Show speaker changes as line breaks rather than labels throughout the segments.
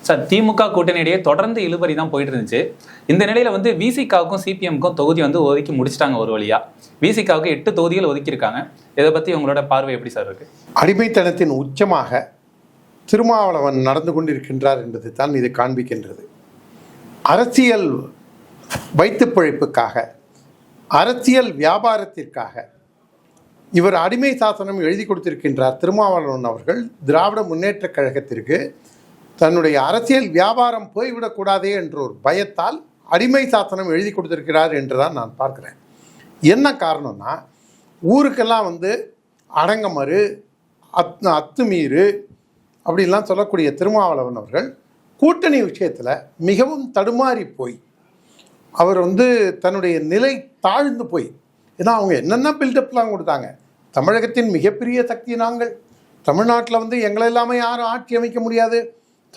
Sir, திமுக கூட்டணியிடையே தொடர்ந்து இழுபறி தான் போயிட்டு இருந்துச்சு. இந்த நிலையில விசிகாவுக்கும் சிபிஎம்க்கும் தொகுதி ஒதுக்கி முடிச்சிட்டாங்க ஒரு வழியா. விசிகாவுக்கு 8 தொகுதிகள் ஒதுக்கியிருக்காங்க. இதை பத்தி உங்களோட பார்வை எப்படி சார் இருக்கு?
அடிமைத்தனத்தின் உச்சமாக திருமாவளவன் நடந்து கொண்டிருக்கின்றார் என்பது தான் இது காண்பிக்கின்றது. அரசியல் வைத்து பிழைப்புக்காக, அரசியல் வியாபாரத்திற்காக இவர் அடிமை சாசனம் எழுதி கொடுத்திருக்கின்றார். திருமாவளவன் அவர்கள் திராவிட முன்னேற்ற கழகத்திற்கு தன்னுடைய அரசியல் வியாபாரம் போய்விடக்கூடாதே என்ற ஒரு பயத்தால் அடிமை சாசனம் எழுதி கொடுத்திருக்கிறார் என்று தான் நான் பார்க்குறேன். என்ன காரணம்னா, ஊருக்கெல்லாம் அடங்கமறு, அத்துமீறு அப்படின்லாம் சொல்லக்கூடிய திருமாவளவன் அவர்கள் கூட்டணி விஷயத்தில் மிகவும் தடுமாறி போய் அவர் தன்னுடைய நிலை தாழ்ந்து போய், ஏன்னா அவங்க என்னென்ன பில்டப்லாம் கொடுத்தாங்க. தமிழகத்தின் மிகப்பெரிய சக்தி நாங்கள், தமிழ்நாட்டில் எங்களை இல்லாமல் யாரும் ஆட்சி அமைக்க முடியாது,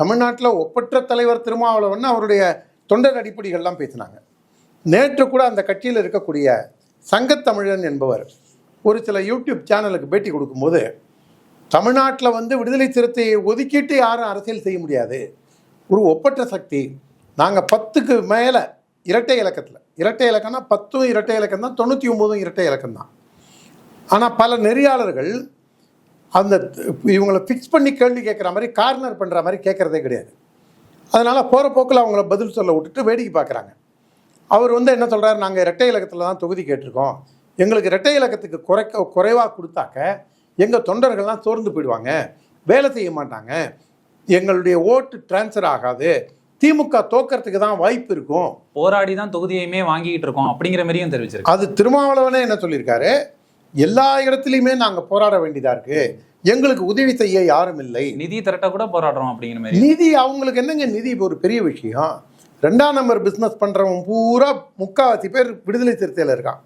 தமிழ்நாட்டில் ஒப்பற்ற தலைவர் திருமாவளவன் அவருடைய தொண்டர் அடிப்படைகள்லாம் பேசினாங்க. நேற்று கூட அந்த கட்சியில் இருக்கக்கூடிய சங்கத்தமிழன் என்பவர் ஒரு சில யூடியூப் சேனலுக்கு பேட்டி கொடுக்கும்போது, தமிழ்நாட்டில் விடுதலை சிறுத்தையை ஒதுக்கிட்டு யாரும் அரசியல் செய்ய முடியாது, ஒரு ஒப்பற்ற சக்தி, நாங்கள் 10க்கு மேலே இரட்டை இலக்கத்தில், இரட்டை இலக்கம்னா 10 இரட்டை இலக்கம் தான், 99 இரட்டை இலக்கம் தான். ஆனால் பல நெறியாளர்கள் அந்த இவங்களை ஃபிக்ஸ் பண்ணி கேள்வி கேட்குற மாதிரி, கார்னர் பண்ணுற மாதிரி கேட்குறதே கிடையாது. அதனால் போகிற போக்கில் அவங்கள பதில் சொல்ல விட்டுட்டு வேடிக்கை பார்க்குறாங்க. அவர் என்ன சொல்கிறார், நாங்கள் இரட்டை இலக்கத்தில் தான் தொகுதி கேட்டிருக்கோம், எங்களுக்கு இரட்டை இலக்கத்துக்கு குறைவாக கொடுத்தாக்க எங்கள் தொண்டர்கள்லாம் சோர்ந்து போயிடுவாங்க, வேலை செய்ய மாட்டாங்க, எங்களுடைய ஓட்டு டிரான்ஸ்ஃபர் ஆகாது, திமுக தோக்கிறதுக்கு தான் வாய்ப்பு இருக்கும்,
போராடி தான் தொகுதியுமே வாங்கிட்டு இருக்கோம் அப்படிங்கிற மாதிரியும் தெரிவிச்சிருக்கு.
அது திருமாவளவனே என்ன சொல்லியிருக்காரு, எல்லா இடத்துலையுமே நாங்கள் போராட வேண்டியதாக இருக்குது, எங்களுக்கு உதவி செய்ய யாரும் இல்லை,
நிதி திரட்ட கூட போராடுறோம் அப்படிங்கிற மாதிரி.
நிதி அவங்களுக்கு என்னங்க, நிதி ஒரு பெரிய விஷயம். 2ஆம் நம்பர் பிஸ்னஸ் பண்ணுறவன் பூரா முக்கால்வாசி பேர் விடுதலை சிறுத்தையில் இருக்கான்.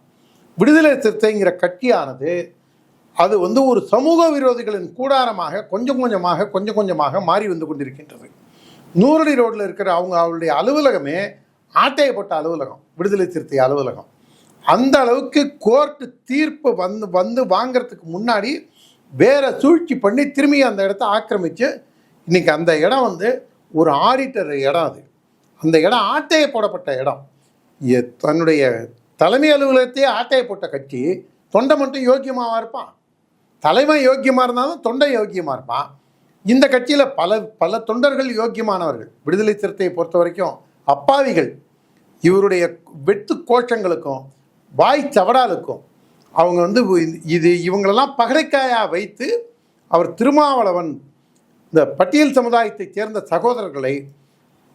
விடுதலை சிறுத்தைங்கிற கட்சியானது அது ஒரு சமூக விரோதிகளின் கூடாரமாக கொஞ்சம் கொஞ்சமாக மாறி கொண்டிருக்கின்றது. நூறடி ரோட்டில் இருக்கிற அவங்களுடைய அலுவலகமே ஆட்டையப்பட்ட அலுவலகம், விடுதலை சிறுத்தை அலுவலகம். அந்த அளவுக்கு கோர்ட்டு தீர்ப்பு வாங்கிறதுக்கு முன்னாடி வேற சூழ்ச்சி பண்ணி திரும்பி அந்த இடத்த ஆக்கிரமித்து இன்னைக்கு அந்த இடம் ஒரு ஆடிட்டர் இடம். அது அந்த இடம் ஆட்டையை போடப்பட்ட இடம். தன்னுடைய தலைமை அலுவலகத்தையே ஆட்டையை போட்ட கட்சி தொண்டை மட்டும் யோக்கியமாக இருப்பான், தலைமை யோக்கியமாக இருந்தாலும் தொண்டை யோக்கியமாக இருப்பான். இந்த கட்சியில் பல தொண்டர்கள் யோக்கியமானவர்கள். விடுதலை சிறுத்தையை பொறுத்த வரைக்கும் அப்பாவிகள். இவருடைய வெட்டு கோஷங்களுக்கும் வாய் சவடாலுக்கும் அவங்க இவங்களெல்லாம் பகடைக்காயாக வைத்து அவர் திருமாவளவன் இந்த பட்டியல் சமுதாயத்தைச் சேர்ந்த சகோதரர்களை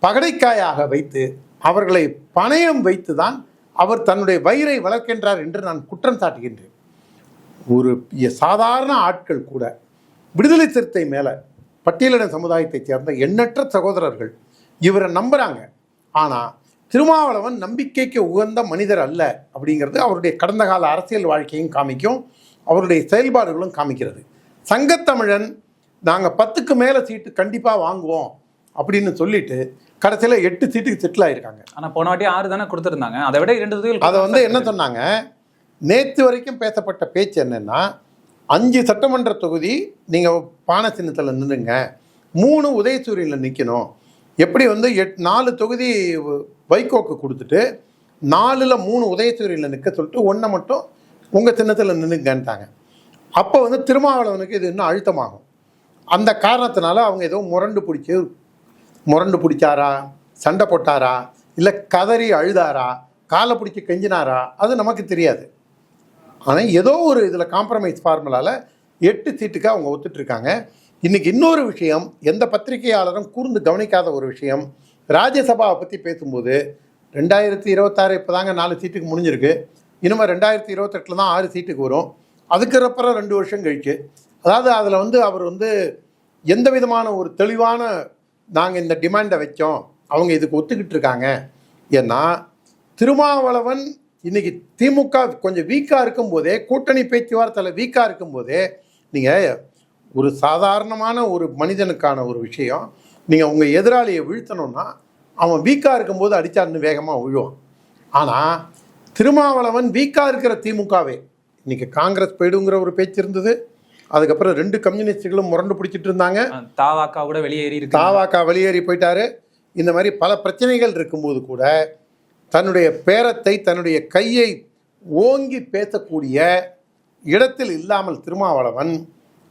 பகடைக்காயாக வைத்து அவர்களை பணயம் வைத்து தான் அவர் தன்னுடைய வயிறை வளர்க்கின்றார் என்று நான் குற்றம் சாட்டுகின்றேன். ஒரு சாதாரண ஆட்கள் கூட விடுதலை சிறுத்தை மேலே பட்டியலின சமுதாயத்தைச் சேர்ந்த எண்ணற்ற சகோதரர்கள் இவரை நம்புகிறாங்க. ஆனால் திருமாவளவன் நம்பிக்கைக்கு உகந்த மனிதர் அல்ல அப்படிங்கிறது அவருடைய கடந்த கால அரசியல் வாழ்க்கையும் காமிக்கும், அவருடைய செயல்பாடுகளும் காமிக்கிறது. சங்கத்தமிழன் நாங்கள் 10க்கு மேலே சீட்டு கண்டிப்பாக வாங்குவோம் அப்படின்னு சொல்லிட்டு கடைசியில் 8 சீட்டுக்கு செட்டில் ஆகிருக்காங்க.
ஆனால் போன வாட்டி 6 தானே கொடுத்துருந்தாங்க, அதை விட 2 தொகுதிகள்.
அதை என்ன சொன்னாங்க, நேற்று வரைக்கும் பேசப்பட்ட பேச்சு என்னென்னா, 5 சட்டமன்ற தொகுதி நீங்கள் பானை சின்னத்தில் நின்றுங்க, 3 உதயசூரியனில் நிற்கணும், எப்படி 4 தொகுதி வைகோக்கு கொடுத்துட்டு 4ல் 3 உதயசூரியனில் நிற்க சொல்லிட்டு 1 மட்டும் உங்கள் சின்னத்தில் நின்றுங்கன்ட்டாங்க. அப்போ திருமாவளவனுக்கு இது இன்னும் அழுத்தமாகும். அந்த காரணத்தினால அவங்க ஏதோ முரண்டு பிடிச்சாரா, சண்டை போட்டாரா, இல்லை கதறி அழுதாரா, காலை பிடிச்சி கெஞ்சினாரா, அது நமக்கு தெரியாது. ஆனால் ஏதோ ஒரு இதில் காம்ப்ரமைஸ் ஃபார்முலாவில் 8 சீட்டுக்கு அவங்க ஒத்துட்ருக்காங்க. இன்றைக்கி இன்னொரு விஷயம், எந்த பத்திரிகையாளரும் கூர்ந்து கவனிக்காத ஒரு விஷயம், ராஜ்யசபாவை பற்றி பேசும்போது 2026 இப்போ தாங்க 4 சீட்டுக்கு முடிஞ்சிருக்கு, இனிமேல் 2028 தான் 6 சீட்டுக்கு வரும், அதுக்கப்புறம் 2 வருஷம் கழிச்சு. அதாவது அதில் அவர் எந்த விதமான ஒரு தெளிவான நாங்கள் இந்த டிமாண்டை வச்சோம், அவங்க இதுக்கு ஒத்துக்கிட்டு இருக்காங்க. ஏன்னா திருமாவளவன் இன்றைக்கி திமுக கொஞ்சம் வீக்காக இருக்கும்போதே, கூட்டணி பேச்சுவார்த்தையில் வீக்காக இருக்கும்போதே, நீங்கள் ஒரு சாதாரணமான ஒரு மனிதனுக்கான ஒரு விஷயம், நீங்கள் உங்கள் எதிராளியை வீழ்த்தணும்னா அவன் வீக்காக இருக்கும்போது அடித்தாருன்னு வேகமாக விழுவான். ஆனால் திருமாவளவன் வீக்காக இருக்கிற திமுகவே, இன்றைக்கி காங்கிரஸ் போயிடுங்கிற ஒரு பேச்சு இருந்தது, அதுக்கப்புறம் 2 கம்யூனிஸ்டுகளும் முரண்டு பிடிச்சிட்டு இருந்தாங்க.
தாவாக்கா கூட வெளியேறி இருக்கு.
தாவாக்கா வெளியேறி போயிட்டாரு. இந்த மாதிரி பல பிரச்சனைகள் இருக்கும்போது கூட தன்னுடைய பேரத்தை, தன்னுடைய கையை ஓங்கி பேசக்கூடிய இடத்தில் இல்லாமல் திருமாவளவன்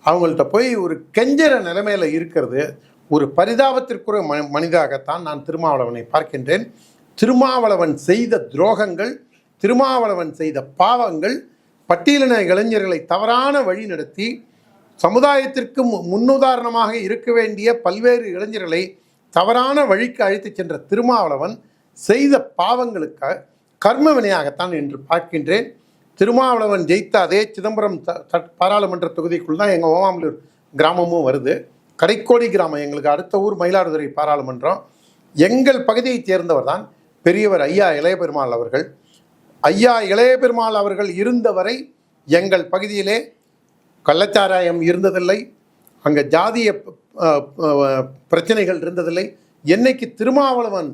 அவங்கள்ட்ட போய் ஒரு கெஞ்சற நிலைமையில் இருக்கிறது ஒரு பரிதாபத்திற்குரிய மனிதாகத்தான் நான் திருமாவளவனை பார்க்கின்றேன். திருமாவளவன் செய்த துரோகங்கள், திருமாவளவன் செய்த பாவங்கள், பட்டியலின இளைஞர்களை தவறான வழி நடத்தி சமுதாயத்திற்கு முன்னுதாரணமாக இருக்க வேண்டிய பல்வேறு இளைஞர்களை தவறான வழிக்கு அழைத்து சென்ற திருமாவளவன் செய்த பாவங்களுக்கு கர்ம வினையாகத்தான் என்று பார்க்கின்றேன். திருமாவளவன் ஜெயித்த அதே சிதம்பரம் பாராளுமன்ற தொகுதிக்குள் தான் எங்கள் ஓமாமலூர் கிராமமும் வருது. கடைக்கோடி கிராமம் எங்களுக்கு அடுத்த ஊர் மயிலாடுதுறை பாராளுமன்றம். எங்கள் பகுதியைச் சேர்ந்தவர் தான் பெரியவர் ஐயா இளையபெருமாள் அவர்கள். ஐயா இளையபெருமாள் அவர்கள் இருந்தவரை எங்கள் பகுதியிலே கள்ளச்சாராயம் இருந்ததில்லை, அங்கே ஜாதிய பிரச்சனைகள் இருந்ததில்லை. என்னைக்கு திருமாவளவன்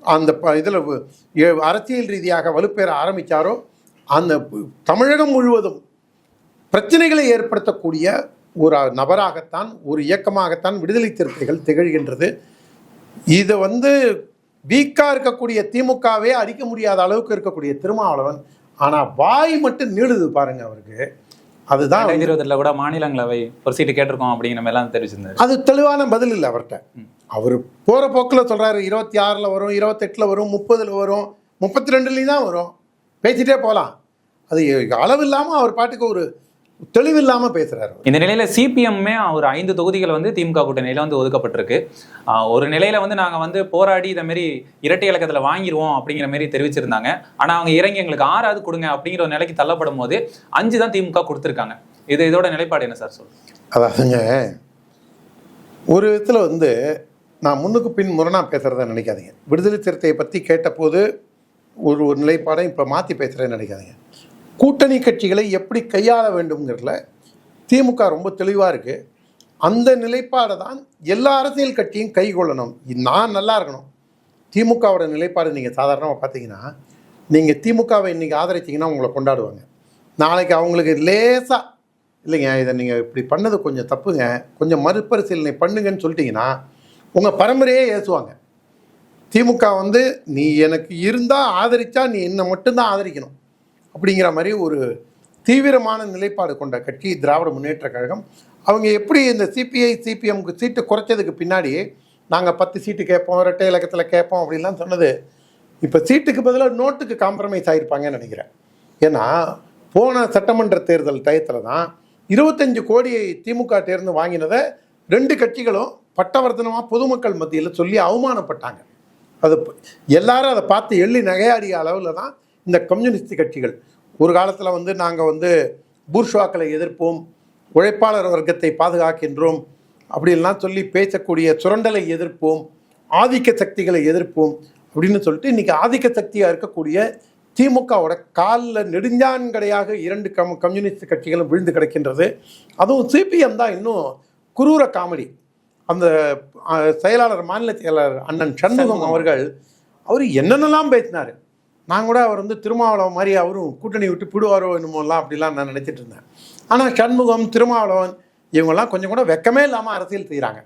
அந்த இதில் அரசியல் ரீதியாக வலுப்பெற ஆரம்பித்தாரோ அந்த தமிழகம் முழுவதும் பிரச்சனைகளை ஏற்படுத்தக்கூடிய ஒரு நபராகத்தான், ஒரு இயக்கமாகத்தான் விடுதலை சிறுத்தைகள் திகழ்கின்றது. இதை வீக்காக இருக்கக்கூடிய திமுகவே அடிக்க முடியாத அளவுக்கு இருக்கக்கூடிய திருமாவளவன், ஆனால் வாய் மட்டும் நீளுது பாருங்க அவருக்கு. அதுதான்
2020 கூட மாநிலங்களவை ஒரு சீட்டு கேட்டிருக்கோம் அப்படிங்கிற மாதிரி எல்லாம் தெரிவிச்சிருந்தாரு.
அது தெளிவான பதில் இல்லை அவர்கிட்ட. அவர் போகிற போக்கில் சொல்கிறாரு 26 வரும், 28 வரும், 30 வரும், 32 தான் வரும், பேசிட்டே போகலாம். அது அளவு இல்லாமல் அவர் பாட்டுக்கு ஒரு தெளிவில்லாமல் பேசுகிறார்.
இந்த நிலையில் சிபிஎம்மே ஒரு 5 தொகுதிகள் திமுக கூட்டணியில் ஒதுக்கப்பட்டிருக்கு. ஒரு நிலையில் நாங்கள் போராடி இதை மாரி இரட்டை இலக்கத்தில் வாங்கிடுவோம் அப்படிங்கிற மாரி தெரிவிச்சிருந்தாங்க. ஆனால் அவங்க இறங்கி எங்களுக்கு 6 கொடுங்க அப்படிங்கிற ஒரு நிலைக்கு தள்ளப்படும் போது 5 தான் திமுக கொடுத்துருக்காங்க. இதோட நிலைப்பாடு என்ன சார் சொல்லுங்க?
அதாவதுங்க, ஒரு விதத்தில் நான் முன்னுக்கு பின் முரணாக பேசுகிறத நினைக்காதீங்க. விடுதலை சிறுத்தையை பற்றி கேட்டபோது ஒரு நிலைப்பாடை இப்போ மாற்றி பேசுகிறேன்னு நினைக்காதீங்க. கூட்டணி கட்சிகளை எப்படி கையாள வேண்டும்ங்கிறதுல திமுக ரொம்ப தெளிவாக இருக்குது. அந்த நிலைப்பாடை தான் எல்லா அரசியல் கட்சியும் கை கொள்ளணும். நான் நல்லா இருக்கணும். திமுகவோட நிலைப்பாடு நீங்கள் சாதாரணமாக பார்த்தீங்கன்னா, நீங்கள் திமுகவை இன்றைக்கி ஆதரிச்சிங்கன்னா உங்களை கொண்டாடுவாங்க. நாளைக்கு அவங்களுக்கு லேசாக இல்லைங்க இதை நீங்கள் இப்படி பண்ணது கொஞ்சம் தப்புங்க, கொஞ்சம் மறுபரிசீலனை பண்ணுங்கன்னு சொல்லிட்டீங்கன்னா உங்கள் பரம்பரையே ஏசுவாங்க. திமுக நீ எனக்கு இருந்தால் ஆதரித்தா நீ என்னை மட்டும்தான் ஆதரிக்கணும் அப்படிங்கிற மாதிரி ஒரு தீவிரமான நிலைப்பாடு கொண்ட கட்சி திராவிட முன்னேற்ற கழகம். அவங்க எப்படி இந்த சிபிஐ சிபிஎம்க்கு சீட்டு குறைச்சதுக்கு பின்னாடி நாங்கள் 10 சீட்டு கேட்போம், இரட்டை இலக்கத்தில் கேட்போம் அப்படின்லாம் சொன்னது, இப்போ சீட்டுக்கு பதிலாக நோட்டுக்கு காம்ப்ரமைஸ் ஆகிருப்பாங்கன்னு நினைக்கிறேன். ஏன்னா போன சட்டமன்ற தேர்தல் டயத்தில் தான் 25 கோடியை திமுக தேர்ந்து வாங்கினதை 2 கட்சிகளும் பட்டவர்த்தனமாக பொதுமக்கள் மத்தியில் சொல்லி அவமானப்பட்டாங்க. அது எல்லாரும் அதை பார்த்து எள்ளி நகையாடிய அளவில் தான் இந்த கம்யூனிஸ்ட் கட்சிகள் ஒரு காலத்தில் நாங்கள் பூர்ஷ்வாக்களை எதிர்ப்போம், உழைப்பாளர் வர்க்கத்தை பாதுகாக்கின்றோம் அப்படின்லாம் சொல்லி பேசக்கூடிய சுரண்டலை எதிர்ப்போம், ஆதிக்க சக்திகளை எதிர்ப்போம் அப்படின்னு சொல்லிட்டு இன்றைக்கி ஆதிக்க சக்தியாக இருக்கக்கூடிய திமுகவோட காலில் நெடுஞ்சான்கடையாக 2 கம்யூனிஸ்ட் கட்சிகளும் விழுந்து கிடக்கின்றது. அதுவும் சிபிஎம் தான் இன்னும் குரூர காமெடி. அந்த செயலாளர், மாநில செயலாளர் அண்ணன் சண்முகம் அவர் என்னென்னலாம் பேசினார். நான் கூட அவர் திருமாவளவன் மாதிரி அவரும் கூட்டணி விட்டு பிடுவாரோ என்னமோலாம் அப்படிலாம் நான் நினச்சிட்டு இருந்தேன். ஆனால் சண்முகம், திருமாவளவன் இவங்கெல்லாம் கொஞ்சம் கூட வெக்கமே இல்லாமல் அரசியல் செய்கிறாங்க.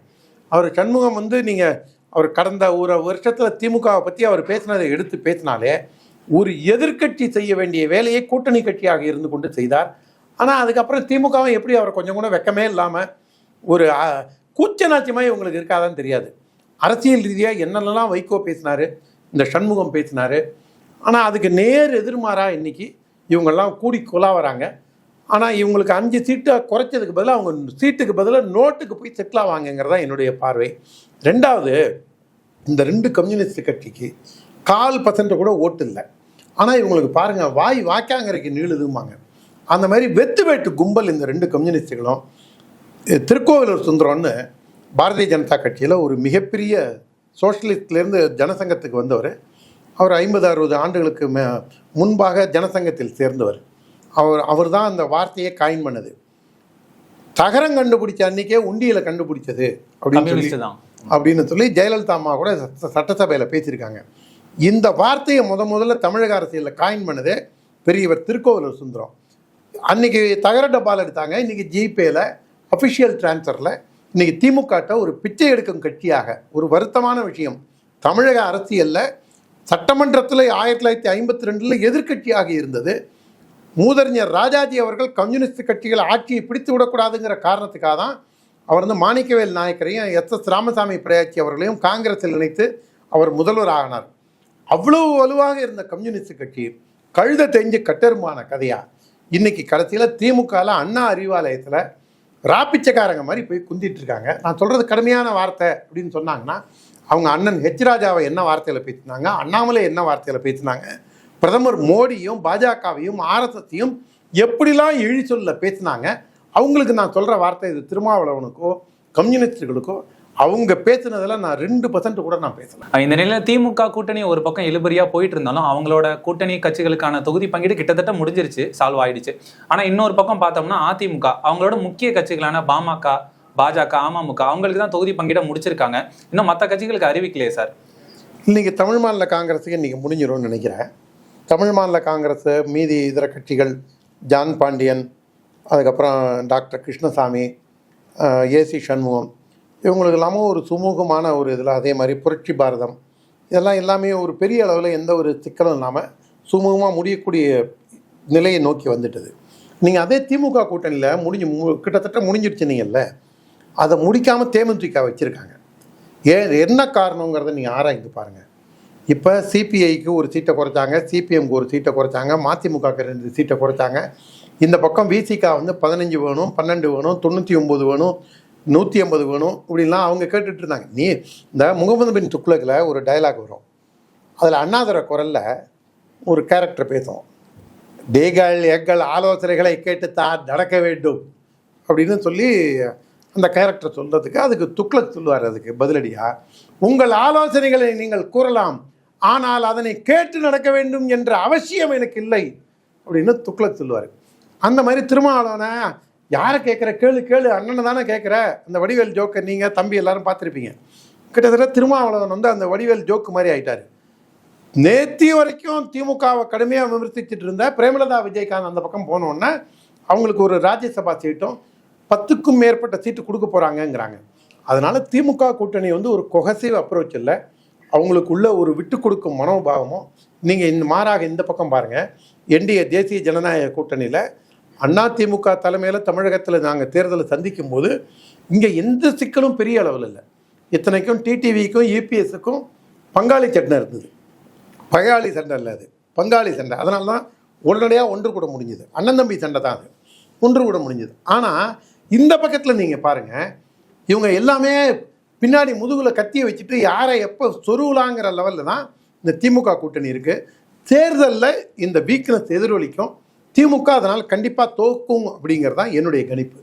அவர் சண்முகம் நீங்கள் அவர் கடந்த ஒரு வருஷத்தில் திமுகவை பற்றி அவர் பேசினதை எடுத்து பேசினாலே ஒரு எதிர்கட்சி செய்ய வேண்டிய வேலையை கூட்டணி கட்சியாக இருந்து கொண்டு செய்தார். ஆனால் அதுக்கப்புறம் திமுகவும் எப்படி அவர் கொஞ்சம் கூட வெக்கமே இல்லாமல் ஒரு கூச்சநாச்சியமாக இவங்களுக்கு இருக்காதான்னு தெரியாது. அரசியல் ரீதியாக என்னென்னலாம் வைகோ பேசினார், இந்த சண்முகம் பேசினார். ஆனால் அதுக்கு நேர் எதிர்மாறாக இன்றைக்கி இவங்கெல்லாம் கூடி குலாவறாங்க. ஆனால் இவங்களுக்கு 5 சீட்டை குறைச்சதுக்கு பதிலாக அவங்க சீட்டுக்கு பதிலாக நோட்டுக்கு போய் செட்டில் ஆவாங்கங்கிறதா என்னுடைய பார்வை. ரெண்டாவது, இந்த 2 கம்யூனிஸ்ட் கட்சிக்கு 4% கூட ஓட்டு இல்லை. ஆனால் இவங்களுக்கு பாருங்கள் வாய் வாக்காங்கரைக்கு நீளுதும்பாங்க. அந்த மாதிரி வெத்து வேட்டு கும்பல் இந்த 2 கம்யூனிஸ்டுகளும். திருக்கோவிலூர் சுந்தரம்னு பாரதிய ஜனதா கட்சியில் ஒரு மிகப்பெரிய சோஷலிஸ்ட்லேருந்து ஜனசங்கத்துக்கு வந்தவர். அவர் 50-60 ஆண்டுகளுக்கு முன்பாக ஜனசங்கத்தில் சேர்ந்தவர். அவர் தான் அந்த வார்த்தையை காயின் பண்ணது. தகரம் கண்டுபிடிச்ச அன்றைக்கே உண்டியில் கண்டுபிடிச்சது அப்படின்னு சொல்லி ஜெயலலிதா அம்மா கூட சட்டசபையில் பேசியிருக்காங்க. இந்த வார்த்தையை முதல்ல தமிழக அரசியலில் காயின் பண்ணதே பெரியவர் திருக்கோவிலூர் சுந்தரம். அன்னைக்கு தகர டப்பால் எடுத்தாங்க, இன்னைக்கு ஜிபேல அஃபிஷியல் டிரான்ஸ்ஃபரில் இன்னைக்கு திமுகட்ட ஒரு பிச்சை எடுக்கும் கட்சியாக. ஒரு வருத்தமான விஷயம், தமிழக அரசியலில் சட்டமன்றத்தில் 1952 எதிர்க்கட்சியாக இருந்தது. மூதறிஞர் ராஜாஜி அவர்கள் கம்யூனிஸ்ட் கட்சிகள் ஆட்சியை பிடித்து விடக்கூடாதுங்கிற காரணத்துக்காக தான் அவர் வந்து மாணிக்கவேல் நாயக்கரையும் எஸ் ராமசாமி பிரயாச்சி அவர்களையும் காங்கிரஸில் இணைத்து அவர் முதல்வர் ஆகினார். அவ்வளவு வலுவாக இருந்த கம்யூனிஸ்ட் கட்சி கழுத தெரிஞ்சு கட்டெருமான கதையா இன்னைக்கு கடைசியில் திமுகவில் அண்ணா அறிவாலயத்தில் ராப்பிச்சக்காரங்க மாதிரி போய் குந்திட்டு இருக்காங்க. நான் சொல்கிறது கடுமையான வார்த்தை அப்படின்னு சொன்னாங்கன்னா, அவங்க அண்ணன் ஹெச் ராஜாவை என்ன வார்த்தையில் பேசினாங்க, அண்ணாமலை என்ன வார்த்தையில் பேசினாங்க, பிரதமர் மோடியும் பாஜகவையும் ஆர்எஸ்எஸையும் எப்படிலாம் இழி சொல்ல பேசினாங்க. அவங்களுக்கு நான் சொல்கிற வார்த்தை இது, திருமாவளவனுக்கோ கம்யூனிஸ்டுகளுக்கோ அவங்க பேசுனதில் நான் 2% கூட நான் பேசல.
இந்த நிலையில் திமுக கூட்டணி ஒரு பக்கம் இழுபறியா போயிட்டு இருந்தாலும் அவங்களோட கூட்டணி கட்சிகளுக்கான தொகுதி பங்கீடு கிட்டத்தட்ட முடிஞ்சிருச்சு, சால்வ் ஆயிடுச்சு. ஆனா இன்னொரு பக்கம் பார்த்தோம்னா அதிமுக அவங்களோட முக்கிய கட்சிகளான பாமக, பாஜக, அமமுக அவங்களுக்கு தான் தொகுதி பங்கீட முடிச்சிருக்காங்க. இன்னும் மற்ற கட்சிகளுக்கு அறிவிக்கலையே சார்.
இன்னைக்கு தமிழ் மாநில காங்கிரஸுக்கு இன்னைக்கு முடிஞ்சிடும்னு நினைக்கிறேன். தமிழ் மாநில காங்கிரஸ் மீதி இதர கட்சிகள் ஜான் பாண்டியன், அதுக்கப்புறம் டாக்டர் கிருஷ்ணசாமி, ஏசி சண்முகம், இவங்களுக்கு இல்லாமல் ஒரு சுமூகமான ஒரு இதில், அதே மாதிரி புரட்சி பாரதம், இதெல்லாம் எல்லாமே ஒரு பெரிய அளவில் எந்த ஒரு சிக்கலும் இல்லாமல் சுமூகமாக முடியக்கூடிய நிலையை நோக்கி வந்துட்டது. நீங்கள் அதே திமுக கூட்டணியில் கிட்டத்தட்ட முடிஞ்சிடுச்சுனீங்கல்ல, அதை முடிக்காமல் தேமுதிக வச்சுருக்காங்க. என்ன காரணங்கிறத நீங்கள் ஆராய்ந்து பாருங்கள். இப்போ சிபிஐக்கு ஒரு சீட்டை குறைச்சாங்க, சிபிஎம்க்கு ஒரு சீட்டை குறைச்சாங்க, மதிமுகவுக்கு 2 சீட்டை குறைச்சாங்க. இந்த பக்கம் விசிகா வந்து 15 வேணும், 12 வேணும், 99 வேணும், 180 வேணும், இப்படிலாம் அவங்க கேட்டுட்டு இருந்தாங்க. நீ இந்த முகமது பின் துக்ளக்கில் ஒரு டயலாக் வரும், அதில் அண்ணாதுரை குரலில் ஒரு கேரக்டர் பேசும், டேகள் எங்கள் ஆலோசனைகளை கேட்டுத்தான் நடக்க வேண்டும் அப்படின்னு சொல்லி அந்த கேரக்டர் சொல்கிறதுக்கு அதுக்கு துக்ளக் சொல்லுவார். அதுக்கு பதிலடியாக, உங்கள் ஆலோசனைகளை நீங்கள் கூறலாம், ஆனால் அதனை கேட்டு நடக்க வேண்டும் என்ற அவசியம் எனக்கு இல்லை அப்படின்னு துக்ளக் சொல்லுவார். அந்த மாதிரி திருமாவளவனை யாரை கேட்குற, கேளு அண்ணனை தானே கேட்குற, அந்த வடிவேல் ஜோக்கை நீங்கள் தம்பி எல்லாரும் பார்த்துருப்பீங்க. கிட்டத்தட்ட திருமாவளவன் வந்து அந்த வடிவேல் ஜோக்கு மாதிரி ஆயிட்டார். நேத்தி வரைக்கும் திமுகவை கடுமையாக விமர்சிச்சுட்டு இருந்த பிரேமலதா விஜயகாந்த் அந்த பக்கம் போனோன்னா அவங்களுக்கு ஒரு ராஜ்யசபா சீட்டும் 10க்கும் மேற்பட்ட சீட்டு கொடுக்க போகிறாங்கங்கிறாங்க. அதனால் திமுக கூட்டணி வந்து ஒரு கொஹசிவ் அப்ரோச் இல்லை, அவங்களுக்குள்ள ஒரு விட்டு கொடுக்கும் மனோபாவமும். நீங்கள் இந்த மாறாக இந்த பக்கம் பாருங்கள், என்டிஏ தேசிய ஜனநாயக கூட்டணியில் அதிமுக தலைமையில் தமிழகத்தில் நாங்கள் தேர்தலை சந்திக்கும் போது இங்கே எந்த சிக்கலும் பெரிய அளவில் இல்லை. இத்தனைக்கும் டிடிவிக்கும் இபிஎஸ்க்கும் பங்காளி சண்டை இருந்தது. பங்காளி சண்டை இல்லை, அது பங்காளி சண்டை. அதனால தான் உடனடியாக ஒன்று கூட முடிஞ்சுது. அண்ணன் தம்பி சண்டை தான், அது ஒன்று கூட முடிஞ்சுது. ஆனால் இந்த பக்கத்தில் நீங்கள் பாருங்கள், இவங்க எல்லாமே பின்னாடி முதுகில் கத்தியை வச்சுட்டு யாரை எப்போ சொருவலாங்கிற லெவலில் தான் இந்த திமுக கூட்டணி இருக்குது. தேர்தலில் இந்த வீக்னஸ் எதிரொலிக்கும், திமுக அதனால் கண்டிப்பாக தோக்கும் அப்படிங்கிறது தான் என்னுடைய கணிப்பு.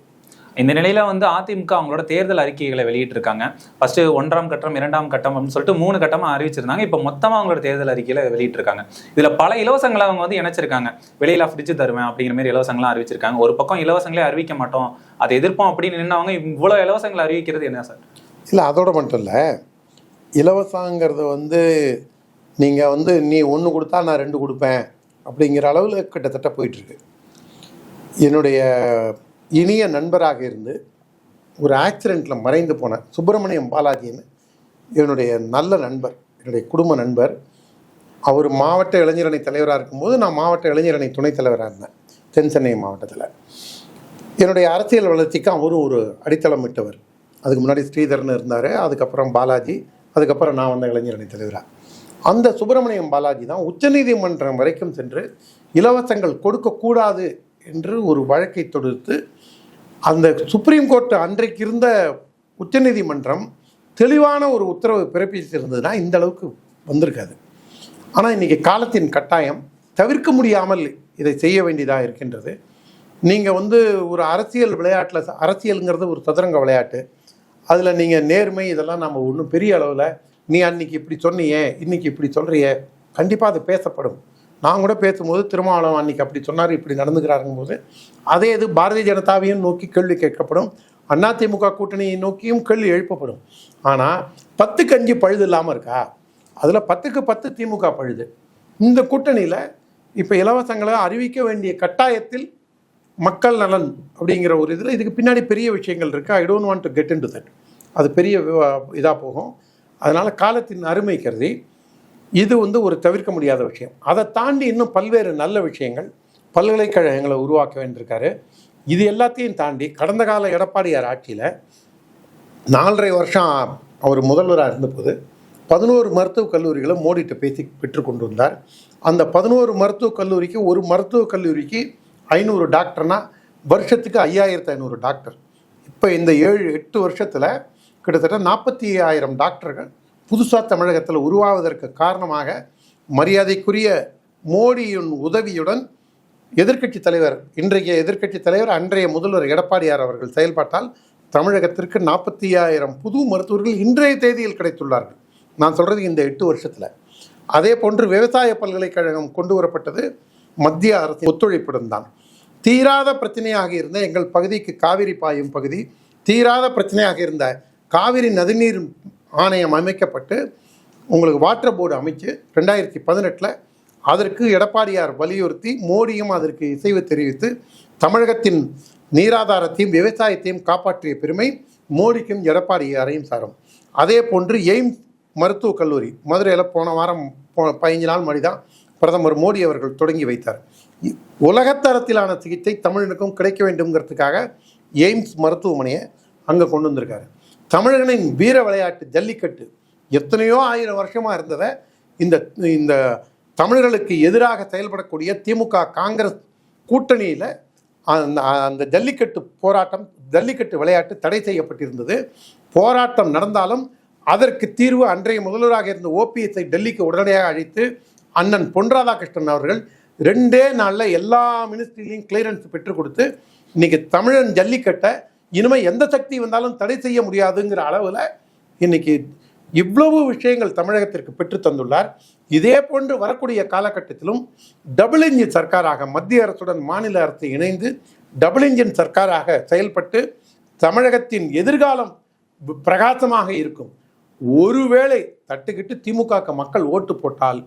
இந்த நிலையில வந்து அதிமுக அவங்களோட தேர்தல் அறிக்கைகளை வெளியிட்டிருக்காங்க. ஃபர்ஸ்ட் 1ஆம் கட்டம், 2ஆம் கட்டம் அப்படின்னு சொல்லிட்டு 3 கட்டமா அறிவிச்சிருந்தாங்க. இப்போ மொத்தமா அவங்களோட தேர்தல் அறிக்கையில வெளியிட்டிருக்காங்க. இதுல பல இலவசங்களை அவங்க வந்து இணைச்சிருக்காங்க. வெளியில ஃப்ரிட்ஜ் தருவேன் அப்படிங்கிற மாதிரி இலவசங்களாம் அறிவிச்சிருக்காங்க. ஒரு பக்கம் இலவசங்களே அறிவிக்க மாட்டோம், அதை எதிர்ப்போம் அப்படின்னு நின்னவங்க இவ்வளவு இலவசங்களை அறிவிக்கிறது என்ன சார்?
இல்லை, அதோட மட்டும் இல்லை, இலவசங்கிறது வந்து நீங்கள் வந்து நீ 1 கொடுத்தா நான் 2 கொடுப்பேன் அப்படிங்கிற அளவில் கிட்டத்தட்ட போயிட்டுருக்கு. என்னுடைய இனிய நண்பராக இருந்து ஒரு ஆக்சிடெண்ட்டில் மறைந்து போன சுப்பிரமணியம் பாலாஜின்னு என்னுடைய நல்ல நண்பர், என்னுடைய குடும்ப நண்பர். அவர் மாவட்ட இளைஞரணி தலைவராக இருக்கும்போது நான் மாவட்ட இளைஞரணி துணைத் தலைவராக இருந்தேன் தென் சென்னை மாவட்டத்தில். என்னுடைய அரசியல் வளர்ச்சிக்கு அவரும் ஒரு அடித்தளம் விட்டவர். அதுக்கு முன்னாடி ஸ்ரீதர்னு இருந்தார், அதுக்கப்புறம் பாலாஜி, அதுக்கப்புறம் நான் வந்த இளைஞரணி தலைவராக. அந்த சுப்பிரமணியம் பாலாஜி தான் உச்சநீதிமன்றம் வரைக்கும் சென்று இலவசங்கள் கொடுக்கக்கூடாது என்று ஒரு வழக்கை தொடுத்து அந்த சுப்ரீம் கோர்ட் அன்றைக்கு இருந்த உச்சநீதிமன்றம் தெளிவான ஒரு உத்தரவு பிறப்பிச்சிருந்ததுன்னா இந்த அளவுக்கு வந்திருக்காது. ஆனால் இன்றைக்கி காலத்தின் கட்டாயம் தவிர்க்க முடியாமல் இதை செய்ய வேண்டியதாக இருக்கின்றது. நீங்கள் வந்து ஒரு அரசியல் விளையாட்டில், அரசியலுங்கிறது ஒரு சதுரங்க விளையாட்டு, அதில் நீங்கள் நேர்மை இதெல்லாம் நம்ம ஒன்றும் பெரிய அளவில் நீ அன்றைக்கி இப்படி சொன்னியே இன்றைக்கி இப்படி சொல்கிறியே, கண்டிப்பாக அது பேசப்படும். நான் கூட பேசும்போது திருமாவளவன் அன்றைக்கி அப்படி சொன்னார், இப்படி நடந்துக்கிறாருங்கும் போது அதே இது பாரதிய ஜனதாவையும் நோக்கி கேள்வி கேட்கப்படும், அதிமுக கூட்டணியை நோக்கியும் கேள்வி எழுப்பப்படும். ஆனால் 10க்கு 5 பழுது இல்லாமல் இருக்கா? அதில் 10க்கு 10 திமுக பழுது. இந்த கூட்டணியில் இப்போ இலவசங்களை அறிவிக்க வேண்டிய கட்டாயத்தில் மக்கள் நலன் அப்படிங்கிற ஒரு இதில் இதுக்கு பின்னாடி பெரிய விஷயங்கள் இருக்குது. I don't want to get in to that. அது பெரிய இதாக போகும். அதனால் காலத்தின் அருமை கருதி இது ஒரு தவிர்க்க முடியாத விஷயம். அதை தாண்டி இன்னும் பல்வேறு நல்ல விஷயங்கள் பல்கலைக்கழகங்களை உருவாக்க வேண்டியிருக்காரு. இது எல்லாத்தையும் தாண்டி கடந்த கால எடப்பாடியார் ஆட்சியில் 4.5 வருஷம் அவர் முதல்வராக இருந்தபோது 11 மருத்துவக் கல்லூரிகளை மோடிட்ட பேசி பெற்றுக்கொண்டு வந்தார். அந்த 11 மருத்துவக் கல்லூரிக்கு ஒரு மருத்துவக் கல்லூரிக்கு 500 டாக்டர்னா வருஷத்துக்கு 5500 டாக்டர். இப்போ இந்த 7-8 வருஷத்தில் கிட்டத்தட்ட 45,000 டாக்டர்கள் புதுசாக தமிழகத்தில் உருவாவதற்கு காரணமாக மரியாதைக்குரிய மோடியின் உதவியுடன் எதிர்க்கட்சி தலைவர், இன்றைய எதிர்க்கட்சி தலைவர், அன்றைய முதல்வர் எடப்பாடியார் அவர்கள் செயல்பட்டால் தமிழகத்திற்கு 45,000 புது மருத்துவர்கள் இன்றைய தேதியில் கிடைத்துள்ளார்கள். நான் சொல்கிறது இந்த 8 வருஷத்தில். அதே போன்று விவசாய பல்கலைக்கழகம் கொண்டு வரப்பட்டது மத்திய அரசு ஒத்துழைப்புடன் தான். தீராத பிரச்சனையாக இருந்த எங்கள் பகுதிக்கு காவிரி பாயும் பகுதி, தீராத பிரச்சனையாக இருந்த காவிரி நதிநீர் ஆணையம் அமைக்கப்பட்டு உங்களுக்கு வாட்டர் போர்டு அமைச்சு 2018 அதற்கு எடப்பாடியார் வலியுறுத்தி மோடியும் அதற்கு இசைவு தெரிவித்து தமிழகத்தின் நீராதாரத்தையும் விவசாயத்தையும் காப்பாற்றிய பெருமை மோடிக்கும் எடப்பாடியாரையும் சாரும். அதே போன்று எய்ம்ஸ் மருத்துவக் கல்லூரி மதுரையில் போன வாரம் 15 நாள் மணி தான் பிரதமர் மோடி அவர்கள் தொடங்கி வைத்தார். உலகத்தரத்திலான சிகிச்சை தமிழனுக்கும் கிடைக்க வேண்டும்ங்கிறதுக்காக எய்ம்ஸ் மருத்துவமனையை அங்கே கொண்டு வந்திருக்காரு. தமிழனின் வீர விளையாட்டு ஜல்லிக்கட்டு எத்தனையோ 1000 வருஷமாக இருந்ததை இந்த தமிழர்களுக்கு எதிராக செயல்படக்கூடிய திமுக காங்கிரஸ் கூட்டணியில் அந்த ஜல்லிக்கட்டு போராட்டம், ஜல்லிக்கட்டு விளையாட்டு தடை செய்யப்பட்டிருந்தது. போராட்டம் நடந்தாலும் அதற்கு தீர்வு அன்றைய முதல்வராக இருந்த ஓபிஎஸ்ஐ டெல்லிக்கு உடனடியாக அழைத்து அண்ணன் பொன் ராதாகிருஷ்ணன் அவர்கள் 2 நாளில் எல்லா மினிஸ்ட்ரியிலையும் கிளியரன்ஸ் பெற்றுக் கொடுத்து இன்னைக்கு தமிழன் ஜல்லிக்கட்டை இனிமேல் எந்த சக்தி வந்தாலும் தடை செய்ய முடியாதுங்கிற அளவில் இன்னைக்கு இவ்வளவு விஷயங்கள் தமிழகத்திற்கு பெற்று தந்துள்ளார். இதே போன்று வரக்கூடிய காலகட்டத்திலும் டபுள் இன்ஜின் சர்க்காராக மத்திய அரசுடன் மாநில அரசு இணைந்து டபுள் இன்ஜின் சர்க்காராக செயல்பட்டு தமிழகத்தின் எதிர்காலம் பிரகாசமாக இருக்கும். ஒருவேளை தட்டுக்கிட்டு திமுக மக்கள் ஓட்டு போட்டால்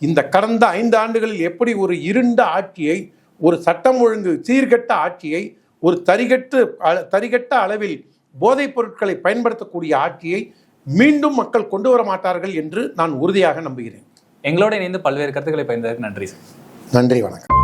இந்த கடந்த 5 ஆண்டுகளில் எப்படி ஒரு இருண்ட ஆட்சியை, ஒரு சட்டம் ஒழுங்கு சீர்கெட்ட ஆட்சியை, ஒரு தரிகட்ட அளவில் போதைப் பொருட்களை பயன்படுத்தக்கூடிய ஆட்சியை மீண்டும் மக்கள் கொண்டு வர மாட்டார்கள் என்று நான் உறுதியாக நம்புகிறேன்.
எங்களோட இணைந்து பல்வேறு கருத்துக்களை பகிர்ந்ததற்கு நன்றி சார்.
நன்றி, வணக்கம்.